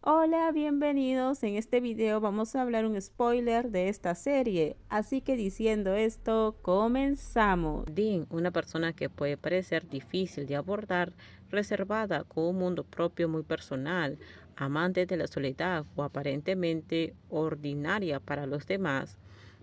Hola, bienvenidos. En este video vamos a hablar un spoiler de esta serie. Así que diciendo esto, comenzamos. Dean, una persona que puede parecer difícil de abordar, reservada, con un mundo propio muy personal, amante de la soledad o aparentemente ordinaria para los demás.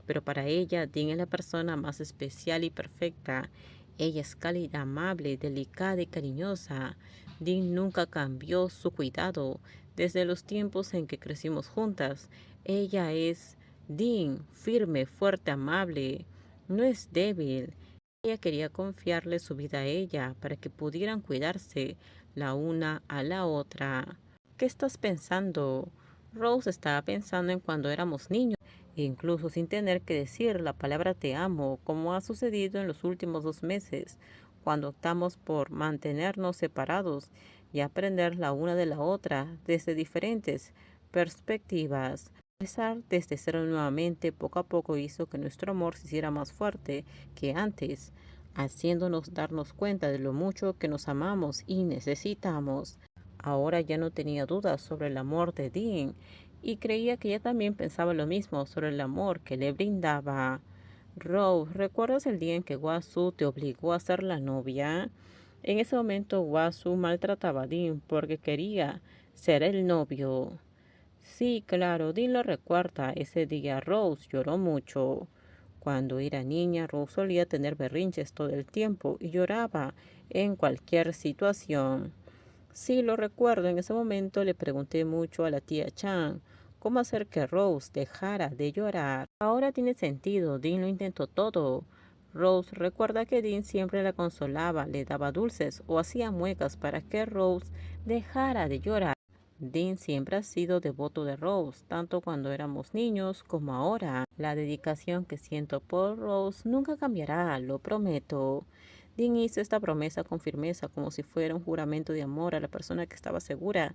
Pero para ella, Dean es la persona más especial y perfecta. Ella es cálida, amable, delicada y cariñosa. Dean nunca cambió su cuidado desde los tiempos en que crecimos juntas. Ella es Dean, firme, fuerte, amable. No es débil. Ella quería confiarle su vida a ella para que pudieran cuidarse la una a la otra. ¿Qué estás pensando? Rose estaba pensando en cuando éramos niños, incluso sin tener que decir la palabra te amo, como ha sucedido en los últimos 2 meses, cuando optamos por mantenernos separados y aprender la una de la otra desde diferentes perspectivas. Empezar desde cero nuevamente poco a poco hizo que nuestro amor se hiciera más fuerte que antes, haciéndonos darnos cuenta de lo mucho que nos amamos y necesitamos. Ahora ya no tenía dudas sobre el amor de Dean y creía que ella también pensaba lo mismo sobre el amor que le brindaba. Rose, ¿recuerdas el día en que Wasu te obligó a ser la novia? En ese momento Wasu maltrataba a Dean porque quería ser el novio. Sí, claro, Dean lo recuerda. Ese día Rose lloró mucho. Cuando era niña, Rose solía tener berrinches todo el tiempo y lloraba en cualquier situación. Sí, lo recuerdo. En ese momento le pregunté mucho a la tía Chan cómo hacer que Rose dejara de llorar. Ahora tiene sentido. Dean lo intentó todo. Rose recuerda que Dean siempre la consolaba, le daba dulces o hacía muecas para que Rose dejara de llorar. Dean siempre ha sido devoto de Rose, tanto cuando éramos niños como ahora. La dedicación que siento por Rose nunca cambiará, lo prometo. Dean hizo esta promesa con firmeza, como si fuera un juramento de amor a la persona que estaba segura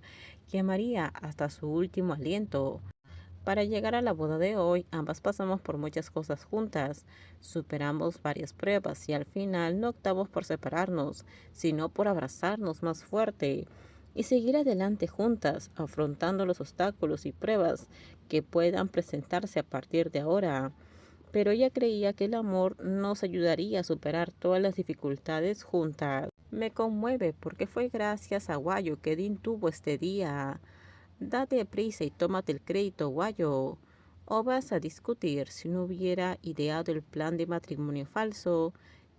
que amaría hasta su último aliento. Para llegar a la boda de hoy, ambas pasamos por muchas cosas juntas, superamos varias pruebas y al final no optamos por separarnos, sino por abrazarnos más fuerte y seguir adelante juntas, afrontando los obstáculos y pruebas que puedan presentarse a partir de ahora. Pero ella creía que el amor nos ayudaría a superar todas las dificultades juntas. Me conmueve porque fue gracias a Guayo que Dean tuvo este día. Date prisa y tómate el crédito, Guayo. ¿O vas a discutir si no hubiera ideado el plan de matrimonio falso?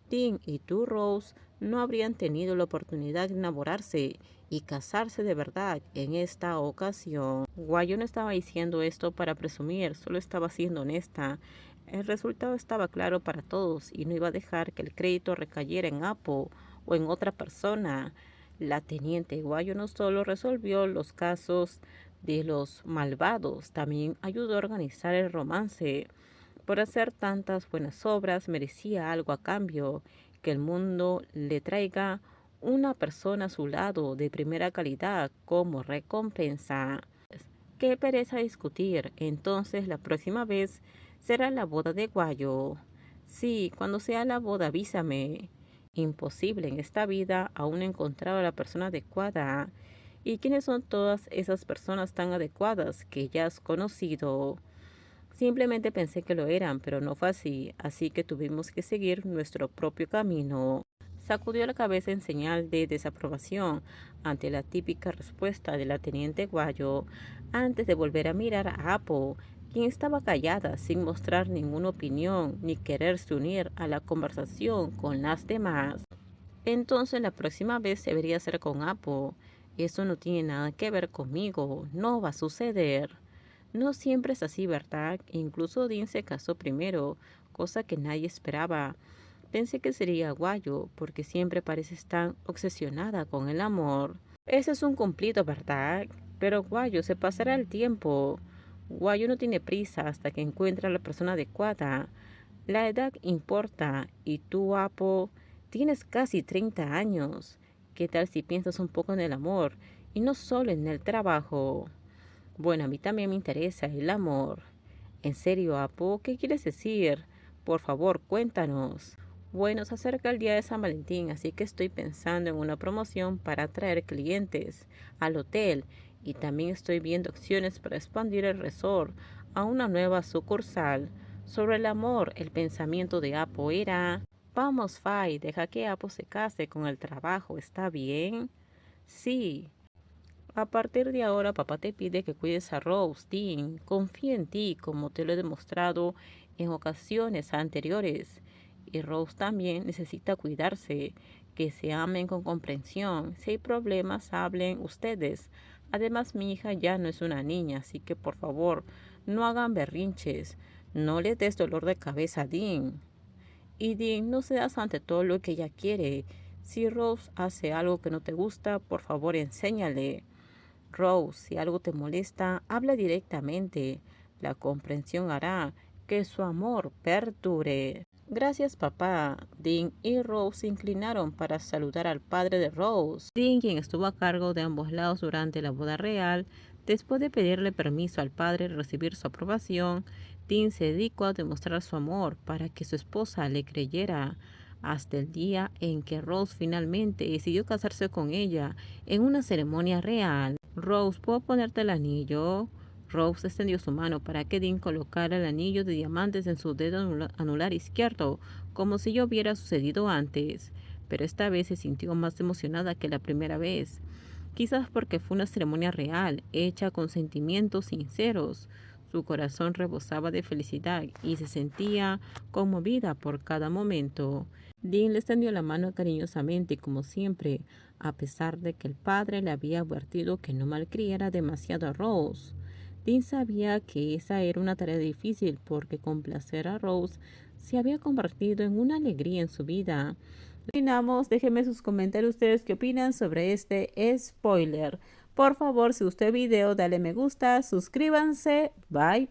Dean y tú, Rose, no habrían tenido la oportunidad de enamorarse y casarse de verdad en esta ocasión. Guayo no estaba diciendo esto para presumir, solo estaba siendo honesta. El resultado estaba claro para todos y no iba a dejar que el crédito recayera en Apo o en otra persona. La teniente Guayo no solo resolvió los casos de los malvados, también ayudó a organizar el romance. Por hacer tantas buenas obras merecía algo a cambio, que el mundo le traiga una persona a su lado de primera calidad como recompensa. Qué pereza discutir. Entonces la próxima vez será la boda de Guayo. Sí, cuando sea la boda avísame. Imposible en esta vida aún encontrar a la persona adecuada. ¿Y quiénes son todas esas personas tan adecuadas que ya has conocido? Simplemente pensé que lo eran, pero no fue así, así que tuvimos que seguir nuestro propio camino. Sacudió la cabeza en señal de desaprobación ante la típica respuesta de la teniente Guayo, antes de volver a mirar a Apo, quien estaba callada sin mostrar ninguna opinión ni quererse unir a la conversación con las demás. Entonces la próxima vez debería ser con Apo. Eso no tiene nada que ver conmigo, no va a suceder. No siempre es así, ¿verdad? Incluso Dean se casó primero, cosa que nadie esperaba. Pensé que sería Guayo, porque siempre pareces tan obsesionada con el amor. Ese es un cumplido, ¿verdad? Pero Guayo, se pasará el tiempo. Guayo no tiene prisa hasta que encuentre a la persona adecuada. La edad importa, y tú, Apo, tienes casi 30 años. ¿Qué tal si piensas un poco en el amor y no solo en el trabajo? Bueno, a mí también me interesa el amor. ¿En serio, Apo? ¿Qué quieres decir? Por favor, cuéntanos. Bueno, se acerca el día de San Valentín, así que estoy pensando en una promoción para atraer clientes al hotel y también estoy viendo acciones para expandir el resort a una nueva sucursal. Sobre el amor, el pensamiento de Apo era: vamos, Fai, deja que Apo se case con el trabajo, ¿está bien? Sí. A partir de ahora, papá te pide que cuides a Rose, Dean. Confía en ti, como te lo he demostrado en ocasiones anteriores. Y Rose también necesita cuidarse, que se amen con comprensión. Si hay problemas, hablen ustedes. Además, mi hija ya no es una niña, así que por favor, no hagan berrinches. No le des dolor de cabeza a Dean. Y Dean, no cedas ante todo lo que ella quiere. Si Rose hace algo que no te gusta, por favor, enséñale. Rose, si algo te molesta, habla directamente. La comprensión hará que su amor perdure. Gracias, papá. Dean y Rose se inclinaron para saludar al padre de Rose. Dean, quien estuvo a cargo de ambos lados durante la boda real, después de pedirle permiso al padre y recibir su aprobación, Dean se dedicó a demostrar su amor para que su esposa le creyera, hasta el día en que Rose finalmente decidió casarse con ella en una ceremonia real. Rose, ¿puedo ponerte el anillo? Rose extendió su mano para que Dean colocara el anillo de diamantes en su dedo anular izquierdo, como si ya hubiera sucedido antes, pero esta vez se sintió más emocionada que la primera vez. Quizás porque fue una ceremonia real, hecha con sentimientos sinceros. Su corazón rebosaba de felicidad y se sentía conmovida por cada momento. Dean le extendió la mano cariñosamente, como siempre, a pesar de que el padre le había advertido que no malcriara demasiado a Rose. Dean sabía que esa era una tarea difícil porque complacer a Rose se había convertido en una alegría en su vida. Terminamos, déjenme sus comentarios ustedes qué opinan sobre este spoiler. Por favor, si gustó el video, dale me gusta, suscríbanse, bye.